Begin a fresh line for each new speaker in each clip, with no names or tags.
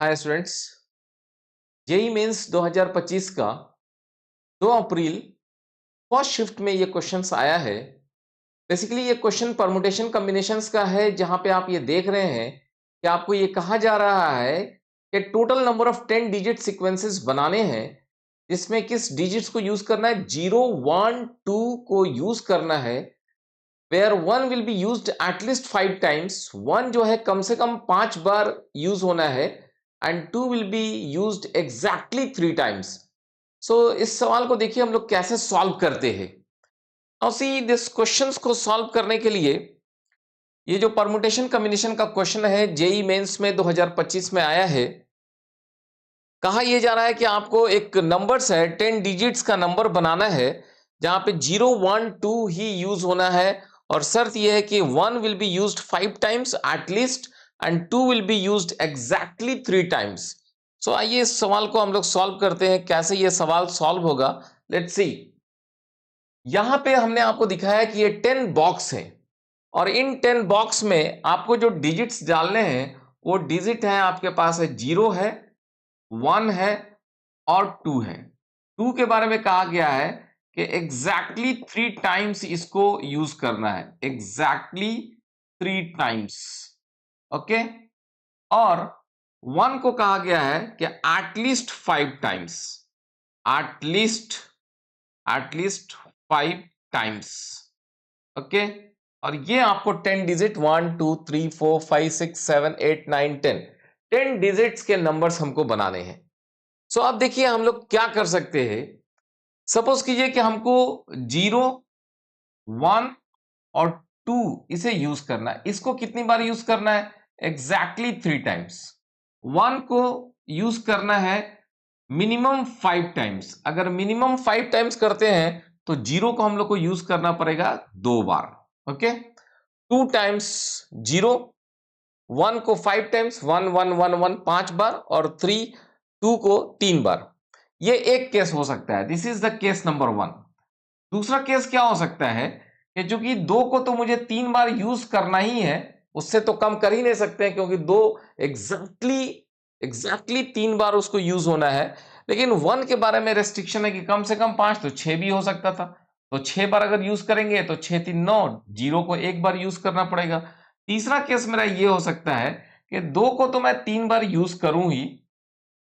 Hi students. JEE mains 2025 का 2 April first shift में ये क्वेश्चंस आया है। बेसिकली ये क्वेश्चन परमुटेशन कॉम्बिनेशंस का है, जहां पे आप ये देख रहे हैं कि आपको ये कहा जा रहा है कि total number of 10 digit sequences बनाने हैं, जिसमें किस डिजिट्स को यूज करना है, 0 1 2 को यूज करना है। Where 1 will be used at least 5 times, 1 जो है कम से कम 5 बार यूज होना है, and 2 will be used exactly 3 times. So इस सवाल को देखिए हम लोग कैसे सॉल्व करते हैं। नाउ सी दिस क्वेश्चंस को सॉल्व करने के लिए ये जो परमुटेशन कॉम्बिनेशन का क्वेश्चन है, जेई मेंस में 2025 में आया है। कहा यह जा रहा है कि आपको एक नंबर्स है, 10 डिजिट्स का नंबर बनाना है, जहां पे 0 1 2 ही यूज होना है, और शर्त यह है कि 1 will be used 5 times at least, and 2 will be used exactly 3 times. So आइए इस सवाल को हम लोग सॉल्व करते हैं। कैसे ये सवाल सॉल्व होगा, लेट्स सी। यहां पे हमने आपको दिखाया कि ये 10 बॉक्स हैं, और इन 10 बॉक्स में आपको जो डिजिट्स डालने हैं वो डिजिट है, आपके पास है 0 है, 1 है और 2 है। 2 के बारे में कहा गया है कि एग्जैक्टली 3 टाइम्स इसको यूज करना है, एग्जैक्टली 3 टाइम्स। ओके। और 1 को कहा गया है कि at least 5 times, at least at least 5 times. Okay. और ये आपको 10 डिजिट 1 2 3 4 5 6 7 8 9 10 डिजिट्स के नंबर्स हमको बनाने हैं। सो अब देखिए हम लोग क्या कर सकते हैं। सपोज कीजिए कि हमको 0 1 और 2 इसे यूज करना है। इसको कितनी बार यूज करना है? Exactly 3 times. 1 को यूज करना है मिनिमम 5 टाइम्स। अगर मिनिमम 5 टाइम्स करते हैं तो 0 को हम लोग को यूज करना पड़ेगा 2 बार। ओके। 2 टाइम्स 0, 1 को 5 टाइम्स, 1 1 1 1 5 बार, और 3 2 को 3 बार। ये एक केस हो सकता है, this is the case number 1। दूसरा केस क्या हो सकता है कि चूंकि 2 को तो मुझे 3 बार यूज करना ही है, उससे तो कम कर ही नहीं सकते हैं, क्योंकि 2 एग्जैक्टली एग्जैक्टली 3 बार उसको यूज होना है। लेकिन 1 के बारे में रेस्ट्रिक्शन है कि कम से कम 5, तो 6 भी हो सकता था। तो 6 बार अगर यूज करेंगे तो 6 3 9, 0 को एक बार यूज करना पड़ेगा। तीसरा केस मेरा ये हो सकता है कि 2 को तो मैं 3 बार यूज करूं ही,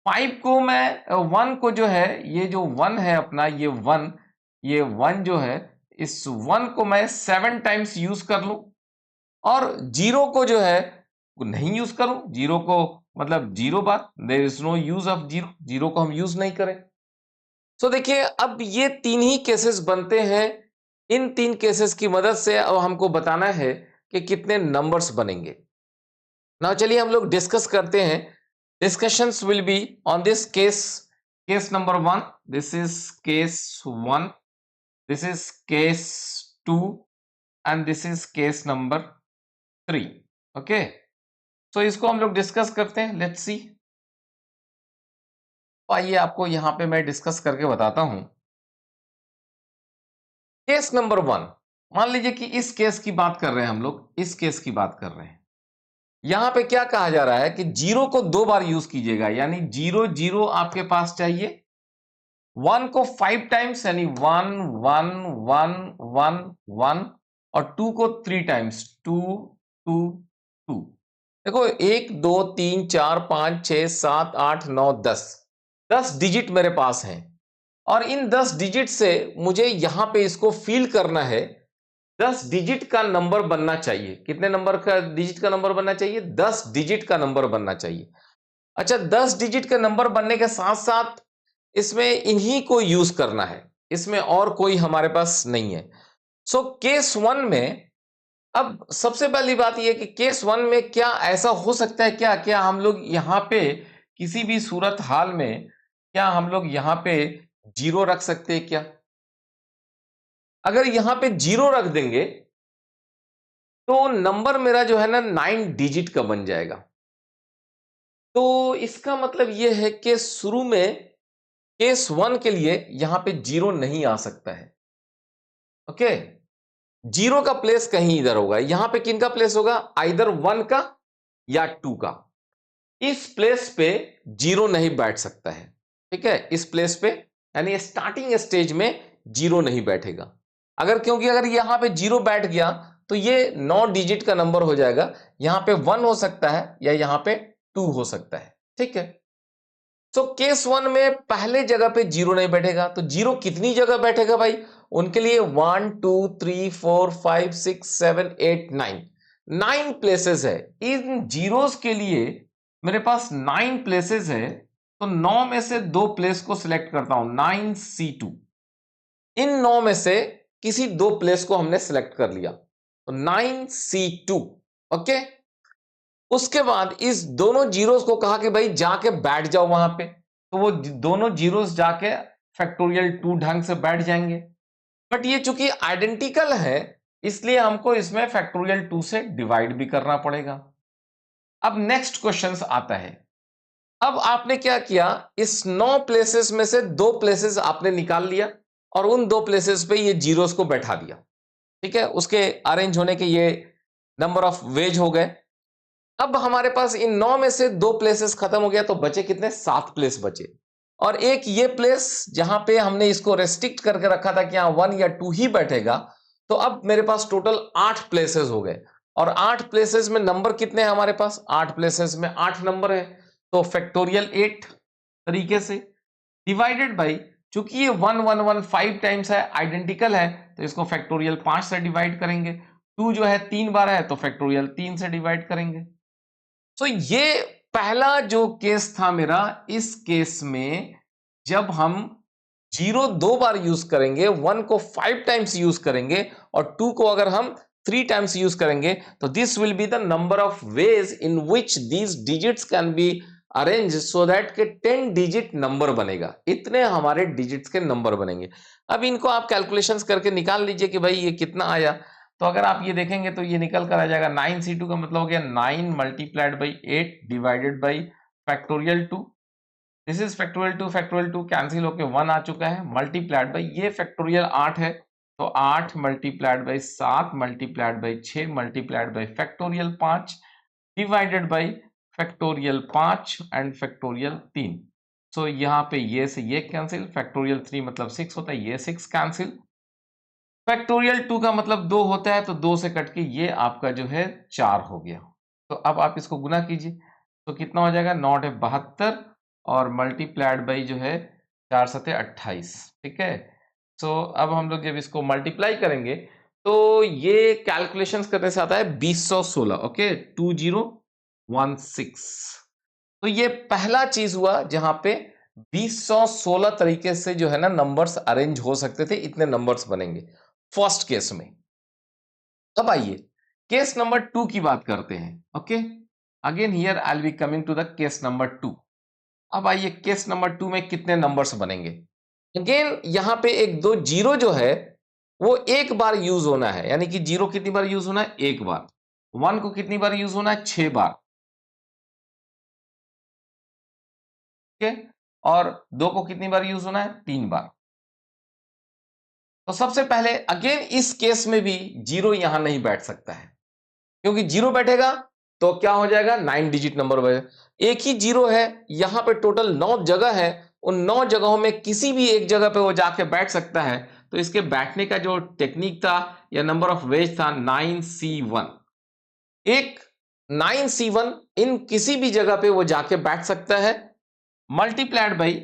5 को मैं 1 को जो है, ये जो 1 है अपना, ये 1 जो है, इस 1 को मैं 7 टाइम्स यूज कर लूं, और 0 को जो है वो नहीं यूज करूं। 0 को मतलब 0 बार, there is no use of 0, 0 को हम यूज नहीं करें। सो देखिए अब ये 3 ही केसेस बनते हैं। इन 3 केसेस की मदद से अब हमको बताना है कि कितने नंबर्स बनेंगे। ना चलिए हम लोग डिस्कस करते हैं। Discussions will be on this case. Case number 1, this is case 1, this is case 2, and this is case number 3. Okay, so इसको हम लोग डिस्कस करते हैं। Let's see. आइए आपको यहां पे मैं डिस्कस करके बताता हूं। केस नंबर 1, मान लीजिए कि इस केस की बात कर रहे हैं हम लोग, इस केस की बात कर रहे हैं। यहां पे क्या कहा जा रहा है कि 0 को 2 बार यूज कीजिएगा, यानी 0 0 आपके पास चाहिए। 1 को 5 टाइम्स, यानी 1 1 1 1 1, और 2 को 3 टाइम्स, 2 2 2। देखो 1 2 3 4 5 6 7 8 9 10 डिजिट मेरे पास हैं, और इन 10 डिजिट से मुझे यहां पे इसको फिल करना है। 10 डिजिट का नंबर बनना चाहिए। कितने नंबर का डिजिट का नंबर बनना चाहिए? 10 डिजिट का नंबर बनना चाहिए। अच्छा, 10 डिजिट का नंबर बनने के साथ साथ इसमें इन्हीं को यूज करना है, इसमें और कोई हमारे पास नहीं है। सो केस 1 में, अब सबसे पहली बात यह कि केस 1 में क्या ऐसा हो सकता है, क्या क्या हम लोग यहां पे किसी भी सूरत हाल में क्या हम लोग यहां पे 0 रख सकते हैं क्या? अगर यहां पे 0 रख देंगे तो नंबर मेरा जो है ना 9 डिजिट का बन जाएगा। तो इसका मतलब यह है कि शुरू में केस 1 के लिए यहां पे 0 नहीं आ सकता है। ओके। 0 का प्लेस कहीं इधर होगा। यहां पे किन का प्लेस होगा? आइदर 1 का या 2 का। इस प्लेस पे जीरो नहीं बैठ सकता है। ठीक है, इस प्लेस पे यानी स्टार्टिंग स्टेज में जीरो नहीं बैठेगा। अगर क्योंकि अगर यहां पे जीरो बैठ गया तो ये 9 डिजिट का नंबर हो जाएगा। यहां पे 1 हो सकता है या यहां पे 2 हो सकता है। ठीक है, तो केस 1 में पहले जगह पे जीरो नहीं बैठेगा। तो जीरो कितनी जगह बैठेगा भाई? उनके लिए 1 2 3 4 5 6 7 8 9 9 प्लेसेस है। इन जीरोस के लिए मेरे पास 9 प्लेसेस है। तो 9 में से दो प्लेस को सिलेक्ट करता हूं, 9C2। इन 9 में से किसी दो प्लेस को हमने सिलेक्ट कर लिया, तो 9C2। ओके, उसके बाद इस दोनों जीरोस को कहा कि भाई जाके बैठ जाओ वहां पे। तो वो दोनों जीरोस जाके फैक्टोरियल 2 ढंग से बैठ जाएंगे। बट ये चूंकि आइडेंटिकल है इसलिए हमको इसमें फैक्टोरियल 2 से डिवाइड भी करना पड़ेगा। अब नेक्स्ट क्वेश्चन आता है। अब आपने क्या किया, इस 9 प्लेसेस में से दो प्लेसेस आपने निकाल लिया और उन दो प्लेसेस पे ये जीरोस को बैठा दिया। ठीक है, उसके अरेंज होने के ये नंबर ऑफ वेज हो गए। अब हमारे पास इन 9 में से दो प्लेसेस खत्म हो गया, तो बचे कितने? 7 प्लेस बचे। और एक ये प्लेस जहां पे हमने इसको रेस्ट्रिक्ट करके रखा था कि यहां 1 या 2 ही बैठेगा। तो अब मेरे पास टोटल 8 प्लेसेस हो गए। और 8 प्लेसेस में नंबर कितने हैं हमारे पास? 8 प्लेसेस में 8 नंबर है। तो फैक्टोरियल 8 तरीके से डिवाइडेड बाई, चूंकि ये 1 1 1 5 टाइम्स है, आइडेंटिकल है, तो इसको फैक्टोरियल 5 से डिवाइड करेंगे। 2 जो है 3 बार है तो फैक्टोरियल 3 से डिवाइड करेंगे। तो ये पहला जो केस था मेरा, इस केस में जब हम जीरो 2 बार यूज करेंगे, 1 को 5 टाइम्स यूज करेंगे और 2 को अगर हम 3 टाइम्स यूज करेंगे, तो this will be the number of ways in which these digits can be arrange so that के 10 डिजिट नंबर बनेगा। इतने हमारे डिजिट्स के नंबर बनेंगे। अब इनको आप कैलकुलेशंस करके निकाल लीजिए कि भाई ये कितना आया। तो अगर आप ये देखेंगे तो ये निकल कर आ जाएगा 9C2 का मतलब हो गया 9 multiplied by 8 divided by factorial 2। This is factorial 2 cancel होके 1 आ चुका है, मल्टीप्लाइड बाई ये फैक्टोरियल 8 है तो 8 multiplied by 7 multiplied by 6 multiplied by factorial 5 divided by factorial 5 and factorial 3। सो यहाँ पे ये से ये कैंसिल, फैक्टोरियल 3 मतलब 6 होता है, ये 6 कैंसिल। फैक्टोरियल 2 का मतलब 2 होता है तो 2 से कट के ये आपका जो है 4 हो गया। तो अब आप इसको गुना कीजिए तो कितना हो जाएगा? 9 है 72 और मल्टीप्लाइड बाई जो है 4 सते 28। ठीक है, सो अब हम लोग जब इसको मल्टीप्लाई करेंगे तो ये कैलकुलेशंस करने से आता है 2016। ओके, 2016। तो ये पहला चीज हुआ जहां पे 2016 तरीके से जो है ना नंबर्स अरेंज हो सकते थे, इतने नंबर्स बनेंगे फर्स्ट केस में। अब आइए केस नंबर 2 की बात करते हैं। Okay, again here I will be coming to the case number 2। अब आइए केस नंबर 2 में कितने नंबर्स बनेंगे। अगेन यहां पे एक दो जीरो जो है वो एक बार यूज होना है, यानी कि जीरो कितनी बार यूज होना है? एक बार। 1 को कितनी बार यूज होना है? 6 बार। ठीक है, और 2 को कितनी बार यूज होना है? 3 बार। तो सबसे पहले अगेन इस केस में भी जीरो यहां नहीं बैठ सकता है, क्योंकि जीरो बैठेगा तो क्या हो जाएगा? 9 डिजिट नंबर बनेगा। एक ही जीरो है, यहां पे टोटल 9 जगह है, उन 9 जगहों में किसी भी एक जगह पे वो जाके बैठ सकता है। तो इसके बैठने का जो टेक्निक था या नंबर ऑफ वेज था 9C1। एक 9C1 इन किसी भी जगह पे वो जाके बैठ सकता है, मल्टीप्लाइड बाई।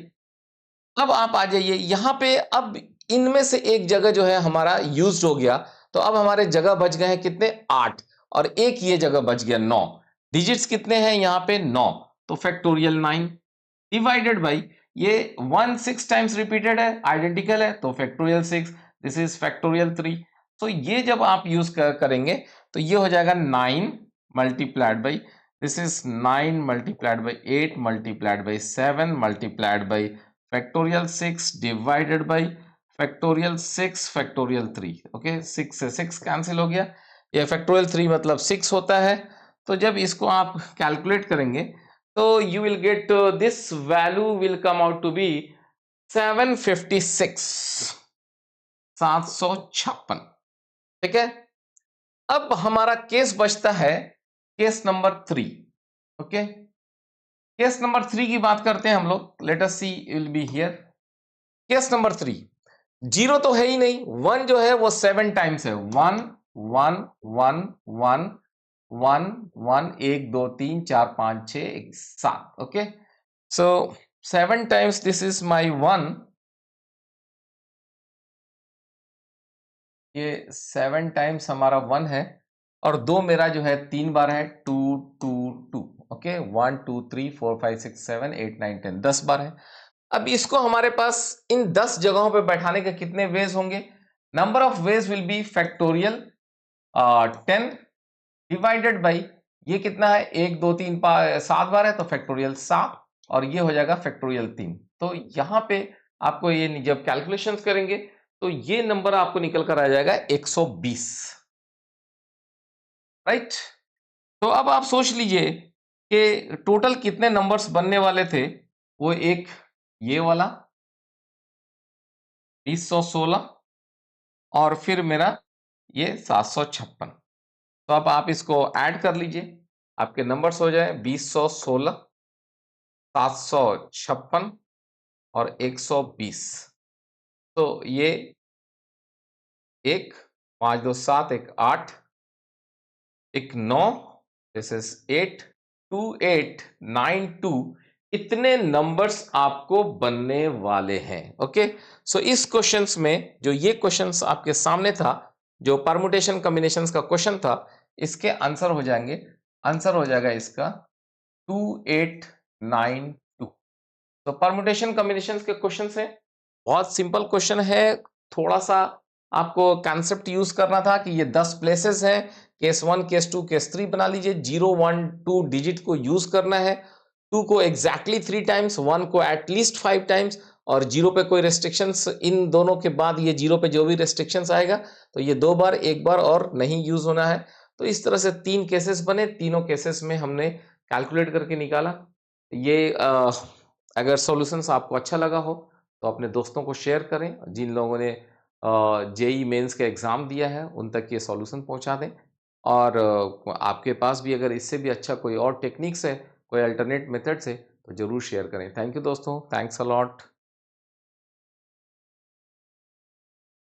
अब आप आ जाइए यहां पे, अब इनमें से एक जगह जो है हमारा यूज हो गया, तो अब हमारे जगह बच गए हैं कितने? 8। और एक ये जगह बच गया 9। डिजिट्स कितने हैं यहां पे? 9। तो फैक्टोरियल 9 डिवाइडेड बाई ये 1 6 टाइम्स रिपीटेड है, आइडेंटिकल है, तो फैक्टोरियल 6। This is factorial 3। तो ये जब आप यूज करेंगे तो ये हो जाएगा 9 multiplied by, this is 9 multiplied by 8 multiplied by 7 multiplied by factorial 6 divided by factorial 6 factorial 3। Okay, 6 से 6 कैंसिल हो गया, ये फैक्टोरियल 3 मतलब 6 होता है। तो जब इसको आप कैलकुलेट करेंगे तो you will get this value will come out to be 756, 756। ठीक है, अब हमारा केस बचता है case number 3। Okay, case number 3 की बात करते हैं हम लोग। Let us see will be here. Case number 3, 0 तो है ही नहीं, 1 जो है वो 7 टाइम्स है। 1 1 1 1 1 1 1 2 3 4 5 6 7। Okay, so 7 times this is my 1। ये 7 टाइम्स हमारा 1 है, और 2 मेरा जो है 3 बार है। 2 2 2। ओके, 1 2 3 4 5 6 7 8 9 10, 10 बार है। अब इसको हमारे पास इन 10 जगहों पे बैठाने के कितने वेज होंगे? Number of ways will be factorial 10 divided by, ये कितना है, 1 2 3 7 बार है तो फैक्टोरियल 7, और ये हो जाएगा फैक्टोरियल 3। तो यहां पे आपको ये जब कैलकुलेशंस करेंगे तो ये नंबर आपको निकल कर आ जाएगा 120। राइट? तो अब आप सोच लीजिए कि टोटल कितने नंबर्स बनने वाले थे। वो एक ये वाला 2016, और फिर मेरा ये 756। तो अब आप इसको ऐड कर लीजिए, आपके नंबर्स हो जाए 2016, 756 और 120। तो ये एक 5 2 7, एक 8, एक 9, दिस इज 8, 2 8 9 2, इतने नंबर्स आपको बनने वाले हैं। ओके, सो इस क्वेश्चंस में जो ये क्वेश्चंस आपके सामने था, जो परमुटेशन कॉम्बिनेशंस का क्वेश्चन था, इसके आंसर हो जाएंगे, आंसर हो जाएगा इसका 2892। तो परमुटेशन कॉम्बिनेशंस के क्वेश्चन है, बहुत सिंपल क्वेश्चन है। थोड़ा सा आपको कॉन्सेप्ट यूज करना था कि ये 10 प्लेसेस हैं, केस 1 केस 2 केस 3 बना लीजिए। 0 1 2 डिजिट को यूज करना है, 2 को एग्जैक्टली 3 टाइम्स, 1 को एटलीस्ट 5 टाइम्स, और 0 पे कोई रेस्ट्रिक्शंस, इन दोनों के बाद ये 0 पे जो भी रेस्ट्रिक्शंस आएगा तो ये 2 बार, 1 बार और नहीं यूज होना है। तो इस तरह से 3 केसेस बने, तीनों केसेस में हमने कैलकुलेट करके निकाला। ये अगर सॉल्यूशंस आपको अच्छा लगा हो तो अपने दोस्तों को शेयर करें, जिन लोगों ने जेई मेंस का एग्ज़ाम दिया है उन तक ये सॉल्यूशन पहुंचा दें। और आपके पास भी अगर इससे भी अच्छा कोई और टेक्निक्स है, कोई अल्टरनेट मेथड्स है, तो ज़रूर शेयर करें। थैंक यू दोस्तों, थैंक्स अ लॉट।